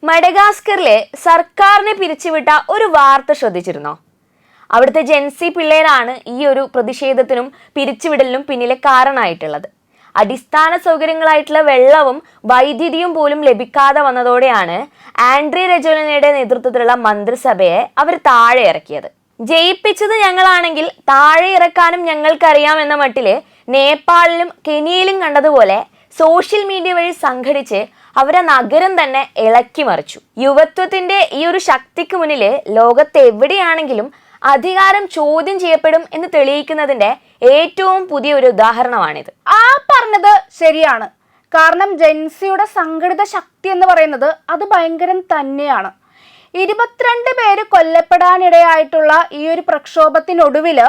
മഡഗാസ്കറിലെ സർക്കാരിനെ പിരിച്ചുവിട്ട ഒരു വാർത്ത ശ്രദ്ധിച്ചിരുന്നോ? അവിടുത്തെ ജെൻസി പിള്ളേരാണ് ഈ ഒരു പ്രതിഷേധത്തിനും പിരിച്ചുവിടലിനും പിന്നിലെ കാരണമായിട്ടുള്ളത്. അടിസ്ഥാന സൗകര്യങ്ങളായിട്ടുള്ള വെള്ളവും വൈദ്യുതിയും പോലും ലഭിക്കാതെ വന്നതോടെയാണ് ആൻഡ്രി രജോലിനയുടെ നേതൃത്വത്തിലുള്ള മന്ത്രിസഭയെ അവർ താഴെ ഇറക്കിയത്. ജയിപ്പിച്ചത് ഞങ്ങളാണെങ്കിൽ താഴെ ഇറക്കാനും ഞങ്ങൾക്കറിയാം എന്ന മട്ടില് നേപ്പാളിലും കെനിയയിലും കണ്ടതുപോലെ സോഷ്യൽ മീഡിയ വഴി സംഘടിച്ച് അവരെ നഗരം തന്നെ ഇളക്കി മറിച്ചു. യുവത്വത്തിന്റെ ഈ ഒരു ശക്തിക്ക് മുന്നില് ലോകത്ത് എവിടെയാണെങ്കിലും അധികാരം ചോദ്യം ചെയ്യപ്പെടും എന്ന് തെളിയിക്കുന്നതിന്റെ ഏറ്റവും പുതിയ ഒരു ഉദാഹരണമാണിത്. പറഞ്ഞത് ശരിയാണ്. കാരണം ജെൻസിയുടെ സംഘടിത ശക്തി എന്ന് പറയുന്നത് അത് ഭയങ്കരം തന്നെയാണ്. 22 പേര് കൊല്ലപ്പെടാനിടയായിട്ടുള്ള ഈ ഒരു പ്രക്ഷോഭത്തിനൊടുവില്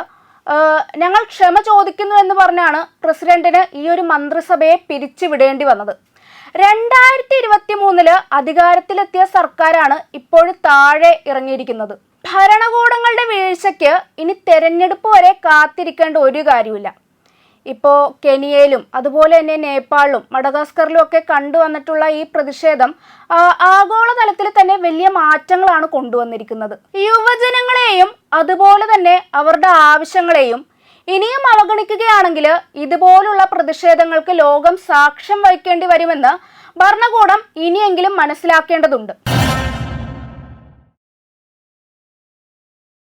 ഞങ്ങൾ ക്ഷമ ചോദിക്കുന്നു എന്ന് പറഞ്ഞാണ് പ്രസിഡന്റിന് ഈ ഒരു മന്ത്രിസഭയെ പിരിച്ചുവിടേണ്ടി വന്നത്. 2023 അധികാരത്തിലെത്തിയ സർക്കാരാണ് ഇപ്പോഴും താഴെ ഇറങ്ങിയിരിക്കുന്നത്. ഭരണകൂടങ്ങളുടെ വീഴ്ചയ്ക്ക് ഇനി തെരഞ്ഞെടുപ്പ് വരെ കാത്തിരിക്കേണ്ട ഒരു കാര്യമില്ല. ഇപ്പോൾ കെനിയയിലും അതുപോലെ തന്നെ നേപ്പാളിലും മഡഗാസ്കറിലും ഒക്കെ കണ്ടുവന്നിട്ടുള്ള ഈ പ്രതിഷേധം ആഗോളതലത്തിൽ തന്നെ വലിയ മാറ്റങ്ങളാണ് കൊണ്ടുവന്നിരിക്കുന്നത്. യുവജനങ്ങളെയും അതുപോലെ തന്നെ അവരുടെ ആവശ്യങ്ങളെയും ഇനിയും അവഗണിക്കുകയാണെങ്കിൽ ഇതുപോലുള്ള പ്രതിഷേധങ്ങൾക്ക് ലോകം സാക്ഷ്യം വഹിക്കേണ്ടി വരുമെന്ന് ഭരണകൂടം ഇനിയെങ്കിലും മനസ്സിലാക്കേണ്ടതുണ്ട്.